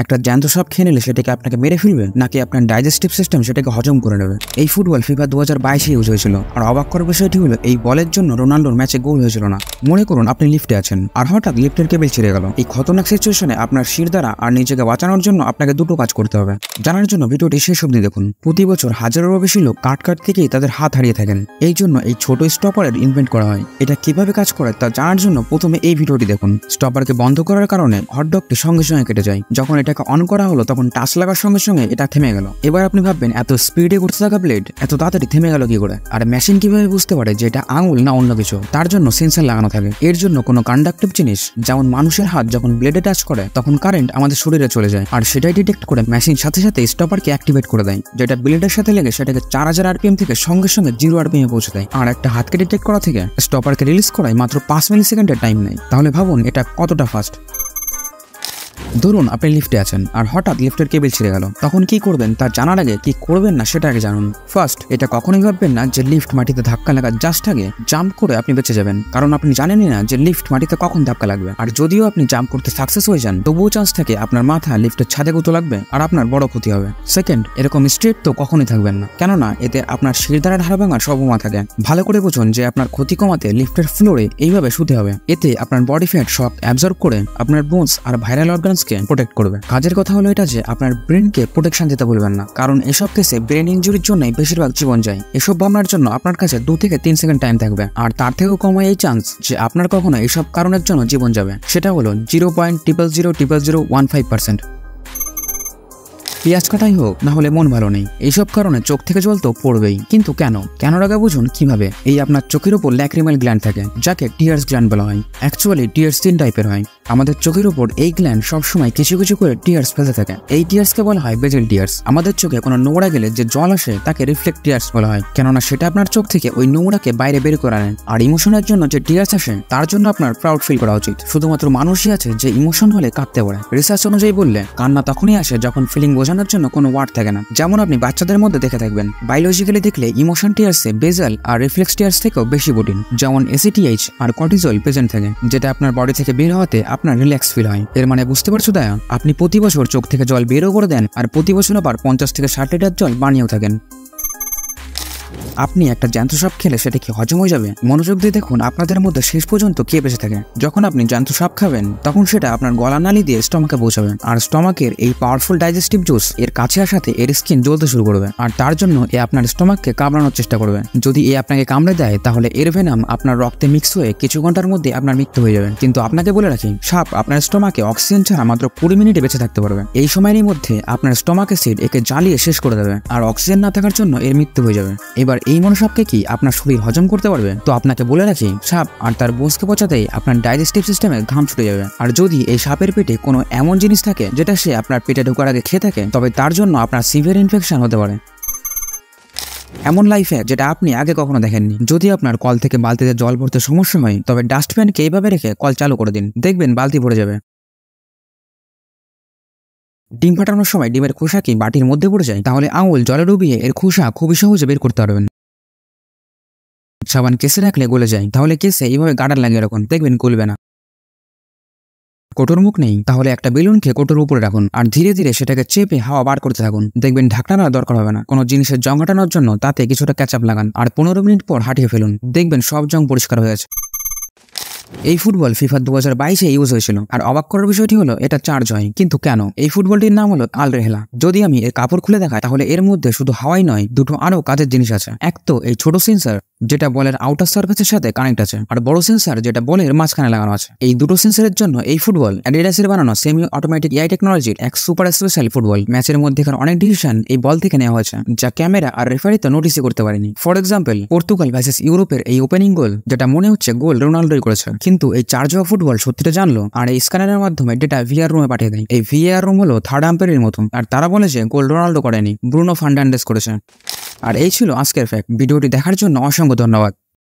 একটা জ্যান্ত সাপ খেয়ে নিলে সেটাকে আপনাকে মেরে ফেলবে, নাকি আপনার ডাইজেস্টিভ সিস্টেম সেটাকে হজম করে নেবে? এই ফুটবল ফিফা 2022-এ ইউজ হয়েছিল। আর অবাক করার বিষয়টি হলো এই বলের জন্য রোনাল্ডোর ম্যাচে গোল হয়েছিল না। মনে করুন আপনি লিফটে আছেন আর হঠাৎ লিফটের কেবল ছিঁড়ে গেল। এই খতরনাক সিচুয়েশনে আপনার শির দ্বারা আর নিজেকে বাঁচানোর জন্য আপনাকে দুটো কাজ করতে হবে। জানার জন্য ভিডিওটি শেষ অবধি দেখুন। প্রতি বছর হাজারেরও বেশি লোক কাট থেকেই তাদের হাত হারিয়ে থাকেন। এই জন্য এই ছোট স্টপারের ইনভেন্ট করা হয়। এটা কিভাবে কাজ করে তা জানার জন্য প্রথমে এই ভিডিওটি দেখুন। স্টপারকে বন্ধ করার কারণে হটডগটি সঙ্গে সঙ্গে কেটে যায়। যখন এটাকে অন করা হলো তখন টাচ লাগার সঙ্গে সঙ্গে এটা থেমে গেল। এবার আপনি ভাববেন এত স্পিডে ঘুরতে থাকা ব্লেড এত তাড়াতাড়ি থেমে গেল কি করে? আর মেশিন কিভাবে বুঝতে পারে যে এটা আঙুল না অন্য কিছু? তার জন্য সেন্সর লাগানো থাকে। এর জন্য কোনো কন্ডাক্টিভ জিনিস যেমন মানুষের হাত যখন ব্লেডে টাচ করে তখন কারেন্ট আমাদের শরীরে চলে যায়, আর সেটাই ডিটেক্ট করে মেশিন সাথে সাথে স্টপারকে অ্যাক্টিভেট করে দেয়, যেটা ব্লেডের সাথে লেগে সেটাকে 4000 RPM থেকে সঙ্গে সঙ্গে 0 RPM এ পৌঁছে দেয়। আর একটা হাতকে ডিটেক্ট করা থেকে স্টপারকে রিলিজ করায় মাত্র 5 মিলিসেকেন্ডের টাইম নেয়। তাহলে ভাবুন এটা কতটা ফাস্ট। ধরুন আপনি লিফটে আছেন আর হঠাৎ লিফটের কেবল ছিঁড়ে গেল, তখন কি করবেন তা জানার আগে কি করবেন না সেটা আগে জানুন। ফার্স্ট, এটা কখনোই ভাববেন না যে লিফট মাটিতে ধাক্কা লাগা জাস্ট আগে জাম্প করে আপনি বেঁচে যাবেন, কারণ আপনি জানেনই না যে লিফট মাটিতে কখন ধাক্কা লাগবে। আর যদিও আপনি জাম্প করতে সাকসেস হয়ে যান তবুও চান্স থাকে আপনার মাথা লিফটের ছাদে গুঁতো লাগবে আর আপনার বড় ক্ষতি হবে। সেকেন্ড, এরকম স্ট্রেট তো কখনোই থাকবেন না, কেননা এতে আপনার শির দ্বারা ঢাড় ভাঙার সম্ভাবনা থাকে। ভালো করে বুঝুন যে আপনার ক্ষতি কমাতে লিফটের ফ্লোরে এইভাবে শুতে হবে। এতে আপনার বডি ফ্যাট শক অ্যাবজর্ব করে আপনার বোনস আর ভাইরাল অর্গানসকে প্রোটেক্ট করবে। কাজের কথা হলো এটা যে আপনার ব্রেনকে প্রোটেকশন দিতে ভুলবেন না, কারণ এসব কেসে ব্রেন ইনজুরির জন্যই বেশিরভাগ জীবন যায়। এসব ভাবনার জন্য আপনার কাছে 2 থেকে 3 সেকেন্ড টাইম থাকবে, আর তার থেকেও কম হয় এই চান্স যে আপনার কখনো এইসব কারণের জন্য জীবন যাবে। সেটা হলো 0.000015%। পেঁয়াজ কাটাই হোক না হলে মন ভালো নেই, এইসব কারণে চোখ থেকে জল তো পড়বেই। কিন্তু কেন আগে বুঝুন কিভাবে। এই আপনার চোখের উপর ল্যাক্রিমাল গ্ল্যান্ড থাকে, যাকে টিয়ার্স গ্ল্যান্ড বলা হয়। অ্যাকচুয়ালি টিয়ার্স 3 টাইপের হয়। আমাদের চোখের উপর এই গ্ল্যান্ড সবসময় কিছু কিছু করে টিয়ার্স ফেলতে থাকে। এই টিয়ার্সকে বলা হয় বেজেল টিয়ার্স। আমাদের চোখে কোনো নোংরা গেলে যে জল আসে তাকে রিফ্লেক্ট টিয়ার্স বলা হয়, কেননা সেটা আপনার চোখ থেকে ওই নোংরাকে বাইরে বের করে আনে। আর ইমোশনের জন্য যে টিয়ার্স আসে তার জন্য আপনার প্রাউড ফিল করা উচিত। শুধুমাত্র মানুষই আছে যে ইমোশন হলে কাঁদতে পারে। রিসার্চ অনুযায়ী বললে কান্না তখনই আসে যখন ফিলিং বোঝানোর জন্য কোনো ওয়ার্ড থাকে না। যেমন আপনি বাচ্চাদের মধ্যে দেখে থাকবেন, বায়োলজিক্যালি দেখলে ইমোশন টিয়ার্সে বেজাল আর রিফ্লেক্স টিয়ার্স থেকেও বেশি প্রোটিন যেমন ACTH আর কর্টিজল প্রেজেন্ট থাকে, যেটা আপনার বডি থেকে বের হওয়াতে আপনার রিল্যাক্স ফিল হয়। এর মানে বুঝতে পারছো দয়া, আপনি প্রতি বছর চোখ থেকে জল বেরও করে দেন আর প্রতি বছর আবার 50 থেকে 60 লিটার জল বানিয়েও থাকেন। আপনি একটা জ্যান্ত সাপ খেলে সেটা কি হজম হয়ে যাবে? মনোযোগ দিয়ে দেখুন আপনাদের মধ্যে শেষ পর্যন্ত কে বেঁচে থাকে। যখন আপনি জ্যান্ত সাপ খাবেন তখন সেটা আপনার গলা নালী দিয়ে স্টমাকে পৌঁছাবে, আর স্টমাকের এই পাওয়ারফুল ডাইজেস্টিভ জুস এর কাছে আসাতে এর স্কিন জ্বলতে শুরু করবে, আর তার জন্য এ আপনার স্টমাককে কামড়ানোর চেষ্টা করবে। যদি এ আপনাকে কামড়ে দেয় তাহলে এর ভেনাম আপনার রক্তে মিক্স হয়ে কিছু ঘন্টার মধ্যে আপনার মৃত্যু হয়ে যাবে। কিন্তু আপনাকে বলে রাখি, সাপ আপনার স্টমাকে অক্সিজেন ছাড়া মাত্র 20 মিনিটে বেঁচে থাকতে পারবে। এই সময়ের মধ্যে আপনার স্টমাক অ্যাসিড একে জ্বালিয়ে শেষ করে দেবে, আর অক্সিজেন না থাকার জন্য এর মৃত্যু হয়ে যাবে। এবার এই মনোসাপকে কি আপনার শরীর হজম করতে পারবে? তো আপনাকে বলে রাখি, সাপ আর তার বোনসকে পচাতেই আপনার ডাইজেস্টিভ সিস্টেমে ঘাম ছুটে যাবে। আর যদি এই সাপের পেটে কোনো এমন জিনিস থাকে যেটা সে আপনার পেটে ঢোকার আগে খেয়ে থাকে, তবে তার জন্য আপনার সিভিয়ার ইনফেকশন হতে পারে। এমন লাইফে যেটা আপনি আগে কখনো দেখেননি। যদি আপনার কল থেকে বালতিতে জল ভরতে সমস্যা হয় তবে ডাস্টবিনকে এইভাবে রেখে কল চালু করে দিন, দেখবেন বালতি ভরে যাবে। ডিম ফাটানোর সময় ডিমের খোসা কি বাটির মধ্যে পড়ে যায়? তাহলে আঙুল জলে ডুবিয়ে এর খোসা খুবই সহজে বের করতে পারবেন। সাবান কেসে রাখলে গলে যায়, তাহলে কেসে এইভাবে গার্ডার লাগিয়ে রাখুন, দেখবেন গলবে না। কোটোর মুখ নেই, তাহলে একটা বেলুনকে কোটোর উপরে রাখুন আর ধীরে ধীরে সেটাকে চেপে হাওয়া বার করতে থাকুন, দেখবেন ঢাকনার দরকার হবে না। কোনো জিনিসের জং হাঁটানোর জন্য তাতে কিছুটা ক্যাচআপ লাগান আর 15 মিনিট পর হাঁটিয়ে ফেলুন, দেখবেন সব জং পরিষ্কার হয়ে গেছে। এই ফুটবল ফিফা 2022-এ ইউজ হয়েছিল। আর অবাক করার বিষয়টি হলো এটা চার্জ হয়। কিন্তু কেন? এই ফুটবলটির নাম হলো আল রেহলা। যদি আমি এর কাপড় খুলে দেখাই তাহলে এর মধ্যে শুধু হাওয়াই নয়, দুটো আরো কাজের জিনিস আছে। এক তো এই ছোট সেন্সর যেটা বলের আউটার সার্ফেসের সাথে কানেক্ট আছে, আর বড় সেন্সর যেটা বলের মাঝখানে লাগানো আছে। এই দুটো সেন্সরের জন্য এই ফুটবল অ্যাডিডাসের বানানো সেমি অটোমেটিক AI টেকনোলজির এক সুপার স্পেশাল ফুটবল। ম্যাচের মধ্যেকার অনেক ডিসিশন এই বল থেকে নেওয়া হয়েছে যা ক্যামেরা আর রেফারি তো নোটিসই করতে পারেনি। ফর এক্সাম্পল, পর্তুগাল ভার্সেস ইউরোপের এই ওপেনিং গোল যেটা মনে হচ্ছে গোল রোনাল্ডোই করেছে, কিন্তু এই চার্জ হওয়া ফুটবল সত্যিটা জানলো আর এই স্ক্যানারের মাধ্যমে ডেটা VAR রুমে পাঠিয়ে দেয়। এই VAR রুম হলো থার্ড আম্পায়ারের মতো, আর তারা বলে যে গোল রোনাল্ডো করেনি, ব্রুনো ফার্নান্ডেস করেছে। আর এই ছিল আজকের ফ্যাক্ট। ভিডিওটি দেখার জন্য অসংখ্য ধন্যবাদ।